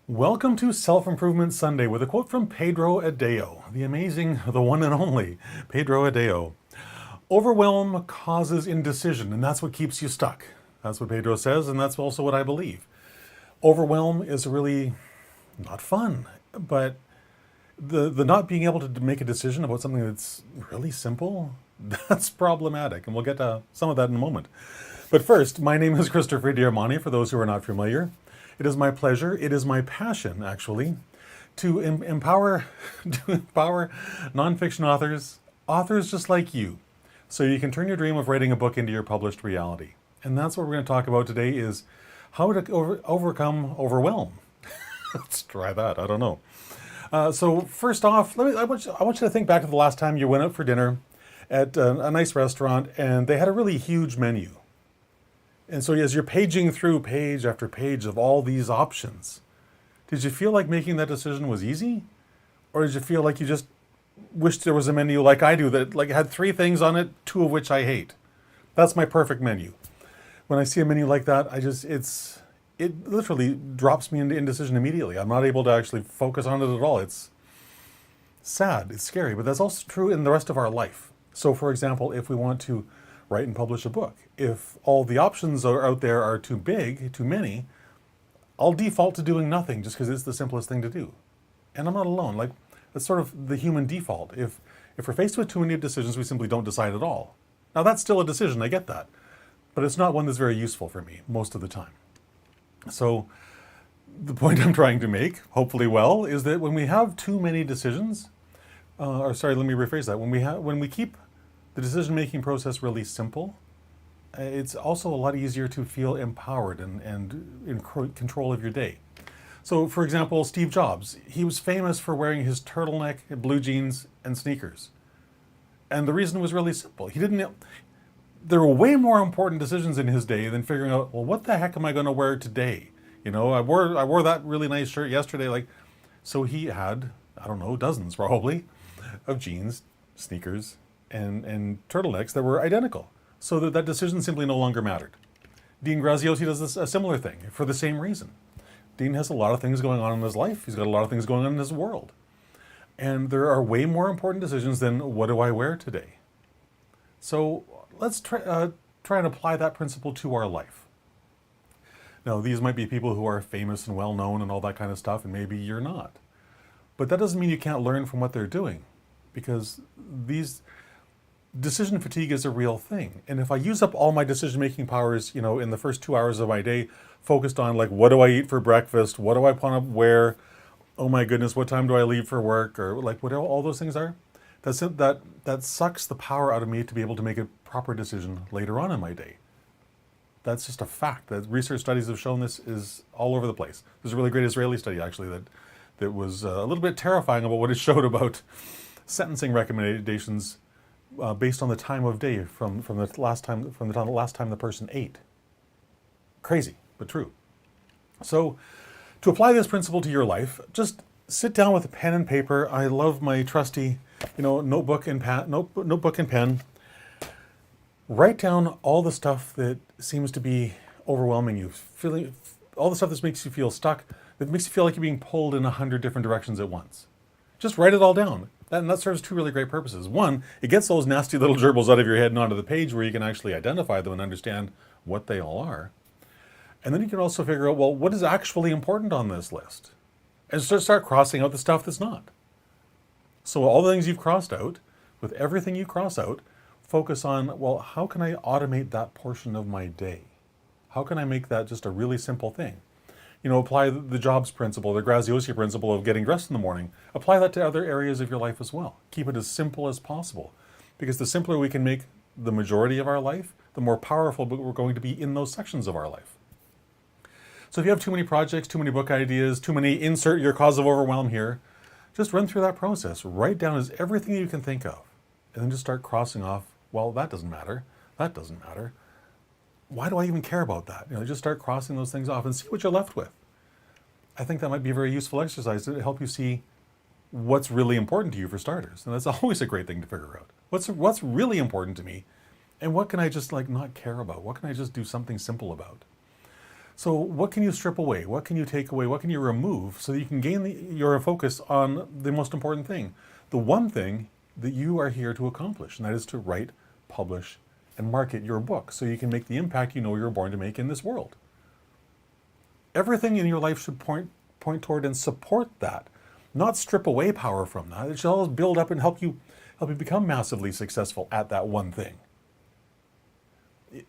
Welcome to Self-Improvement Sunday with a quote from Pedro Adao, the amazing, the one and only Pedro Adao. Overwhelm causes indecision, and that's what keeps you stuck. That's what Pedro says, and that's also what I believe. Overwhelm is really not fun, but the not being able to make a decision about something that's really simple, that's problematic, and we'll get to some of that in a moment. But first, my name is Christopher Diamani, for those who are not familiar. It is my pleasure, it is my passion, actually, to empower nonfiction authors just like you, so you can turn your dream of writing a book into your published reality. And that's what we're going to talk about today is how to overcome overwhelm. Let's try that, I don't know. So first off, I want you to think back to the last time you went out for dinner at a nice restaurant and they had a really huge menu. And so as you're paging through page after page of all these options, did you feel like making that decision was easy? Or did you feel like you just wished there was a menu like I do that like had 3 things on it, 2 of which I hate? That's my perfect menu. When I see a menu like that, it literally drops me into indecision immediately. I'm not able to actually focus on it at all. It's sad, it's scary, but that's also true in the rest of our life. So for example, if we want to write and publish a book, if all the options are out there are too big, too many, I'll default to doing nothing just because it's the simplest thing to do. And I'm not alone. Like, that's sort of the human default. If we're faced with too many decisions, we simply don't decide at all. Now that's still a decision, I get that. But it's not one that's very useful for me most of the time. So the point I'm trying to make, hopefully well, is that when we have too many decisions, let me rephrase that. When we keep the decision-making process really simple, it's also a lot easier to feel empowered and in control of your day. So for example, Steve Jobs, he was famous for wearing his turtleneck, blue jeans, and sneakers. And the reason was really simple. There were way more important decisions in his day than figuring out, well, what the heck am I going to wear today? You know, I wore that really nice shirt yesterday. So he had, I don't know, dozens probably of jeans, sneakers, and turtlenecks that were identical, so that decision simply no longer mattered. Dean Graziosi does a similar thing for the same reason. Dean has a lot of things going on in his life. He's got a lot of things going on in his world. And there are way more important decisions than what do I wear today? So let's try and apply that principle to our life. Now, these might be people who are famous and well-known and all that kind of stuff, and maybe you're not. But that doesn't mean you can't learn from what they're doing, because decision fatigue is a real thing. And if I use up all my decision-making powers, in the first 2 hours of my day, focused on like, what do I eat for breakfast? What do I want to wear? Oh my goodness, what time do I leave for work? Or like whatever all those things are, that sucks the power out of me to be able to make a proper decision later on in my day. That's just a fact. That research studies have shown this is all over the place. There's a really great Israeli study actually that was a little bit terrifying about what it showed about sentencing recommendations based on the time of day from the last time the person ate. Crazy, but true. So to apply this principle to your life, just sit down with a pen and paper. I love my trusty, notebook and pen. Write down all the stuff that seems to be overwhelming you, all the stuff that makes you feel stuck, that makes you feel like you're being pulled in 100 different directions at once. Just write it all down. And that serves 2 really great purposes. One, it gets those nasty little gerbils out of your head and onto the page where you can actually identify them and understand what they all are. And then you can also figure out, well, what is actually important on this list? And start crossing out the stuff that's not. So all the things you've crossed out, with everything you cross out, focus on, well, how can I automate that portion of my day? How can I make that just a really simple thing? Apply the Jobs principle, the Graziosi principle of getting dressed in the morning. Apply that to other areas of your life as well. Keep it as simple as possible. Because the simpler we can make the majority of our life, the more powerful we're going to be in those sections of our life. So if you have too many projects, too many book ideas, too many insert your cause of overwhelm here, just run through that process. Write down as everything you can think of. And then just start crossing off, well, that doesn't matter. That doesn't matter. Why do I even care about that? Just start crossing those things off and see what you're left with. I think that might be a very useful exercise to help you see what's really important to you for starters. And that's always a great thing to figure out. What's really important to me, and what can I just not care about? What can I just do something simple about? So what can you strip away? What can you take away? What can you remove so that you can gain your focus on the most important thing? The one thing that you are here to accomplish, and that is to write, publish, and market your book so you can make the impact you know you're born to make in this world. Everything in your life should point toward and support that, not strip away power from that. It should always build up and help you become massively successful at that one thing.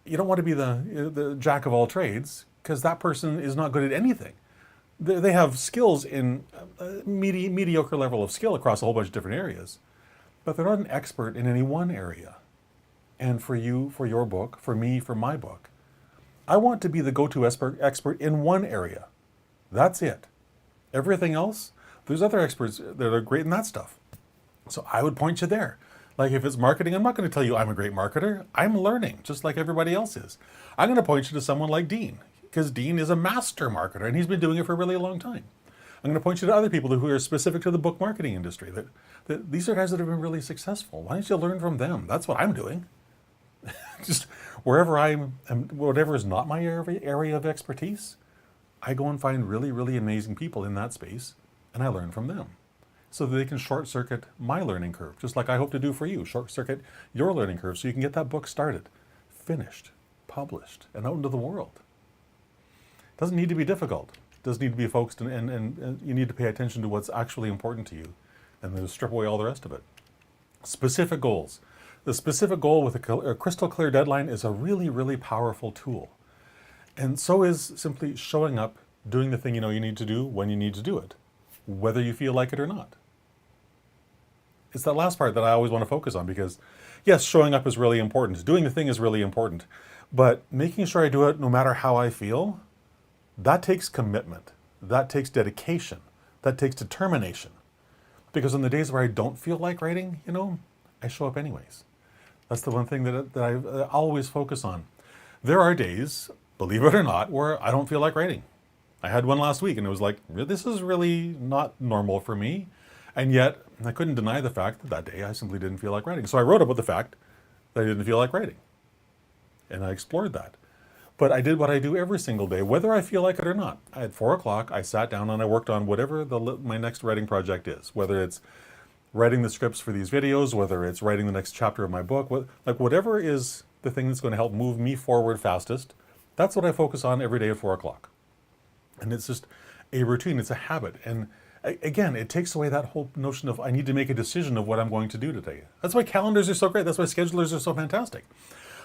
You don't want to be the jack of all trades, because that person is not good at anything. They have skills in mediocre level of skill across a whole bunch of different areas, but they're not an expert in any one area. And for you, for your book, for me, for my book, I want to be the go-to expert in one area. That's it. Everything else, there's other experts that are great in that stuff. So I would point you there. Like if it's marketing, I'm not going to tell you I'm a great marketer. I'm learning, just like everybody else is. I'm going to point you to someone like Dean, because Dean is a master marketer, and he's been doing it for a really long time. I'm going to point you to other people who are specific to the book marketing industry. That these are guys that have been really successful. Why don't you learn from them? That's what I'm doing. Just wherever whatever is not my area of expertise, I go and find really, really amazing people in that space, and I learn from them so that they can short circuit my learning curve, just like I hope to do for you. Short circuit your learning curve so you can get that book started, finished, published, and out into the world. It doesn't need to be difficult. It does need to be focused, and you need to pay attention to what's actually important to you, and then strip away all the rest of it. Specific goals. The specific goal with a crystal clear deadline is a really, really powerful tool. And so is simply showing up, doing the thing you know you need to do when you need to do it, whether you feel like it or not. It's that last part that I always want to focus on, because yes, showing up is really important. Doing the thing is really important. But making sure I do it no matter how I feel, that takes commitment. That takes dedication. That takes determination. Because on the days where I don't feel like writing, I show up anyways. That's the one thing that I always focus on. There are days, believe it or not, where I don't feel like writing. I had one last week, and it was like, this is really not normal for me. And yet, I couldn't deny the fact that that day I simply didn't feel like writing. So I wrote about the fact that I didn't feel like writing. And I explored that. But I did what I do every single day, whether I feel like it or not. At 4 o'clock, I sat down and I worked on whatever my next writing project is, whether it's writing the scripts for these videos, whether it's writing the next chapter of my book, whatever is the thing that's going to help move me forward fastest, that's what I focus on every day at 4 o'clock. And it's just a routine, it's a habit. And again, it takes away that whole notion of I need to make a decision of what I'm going to do today. That's why calendars are so great. That's why schedulers are so fantastic.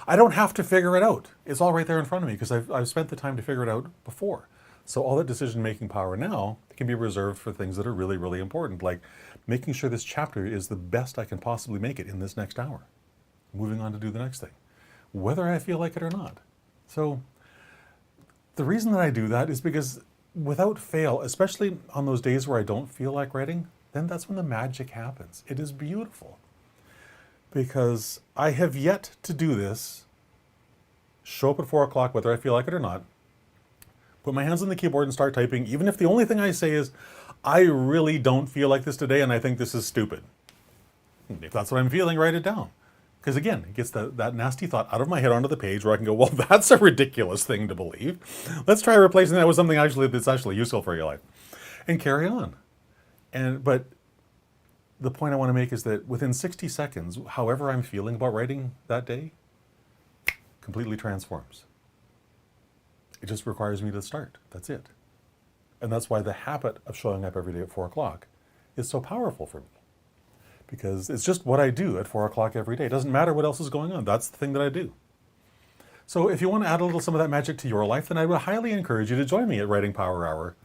I don't have to figure it out. It's all right there in front of me because I've spent the time to figure it out before. So all that decision-making power now can be reserved for things that are really, really important, like making sure this chapter is the best I can possibly make it in this next hour. Moving on to do the next thing, whether I feel like it or not. So the reason that I do that is because without fail, especially on those days where I don't feel like writing, then that's when the magic happens. It is beautiful. Because I have yet to do this, show up at 4 o'clock, whether I feel like it or not, put my hands on the keyboard and start typing, even if the only thing I say is, I really don't feel like this today and I think this is stupid. If that's what I'm feeling, write it down. Because again, it gets that nasty thought out of my head onto the page where I can go, well, that's a ridiculous thing to believe. Let's try replacing that with something that's actually useful for your life. And carry on. But the point I want to make is that within 60 seconds, however I'm feeling about writing that day, completely transforms. It just requires me to start. That's it. And that's why the habit of showing up every day at 4 o'clock is so powerful for me. Because it's just what I do at 4 o'clock every day. It doesn't matter what else is going on. That's the thing that I do. So if you want to add a little some of that magic to your life, then I would highly encourage you to join me at Writing Power Hour.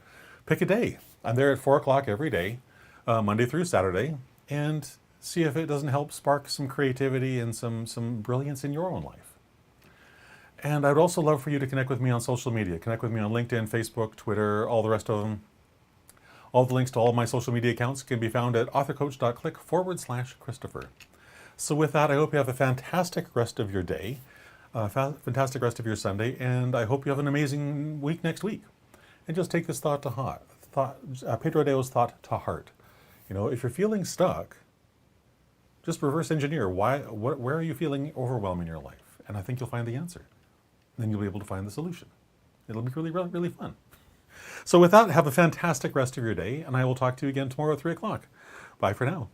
Pick a day. I'm there at 4 o'clock every day, Monday through Saturday, and see if it doesn't help spark some creativity and some brilliance in your own life. And I'd also love for you to connect with me on social media. Connect with me on LinkedIn, Facebook, Twitter, all the rest of them. All the links to all of my social media accounts can be found at authorcoach.click/Christopher. So with that, I hope you have a fantastic rest of your day, fantastic rest of your Sunday, and I hope you have an amazing week next week. And just take this thought to heart, Pedro Adao's thought to heart. If you're feeling stuck, just reverse engineer. Where are you feeling overwhelmed in your life? And I think you'll find the answer. Then you'll be able to find the solution. It'll be really, really, really fun. So with that, have a fantastic rest of your day, and I will talk to you again tomorrow at 3 o'clock. Bye for now.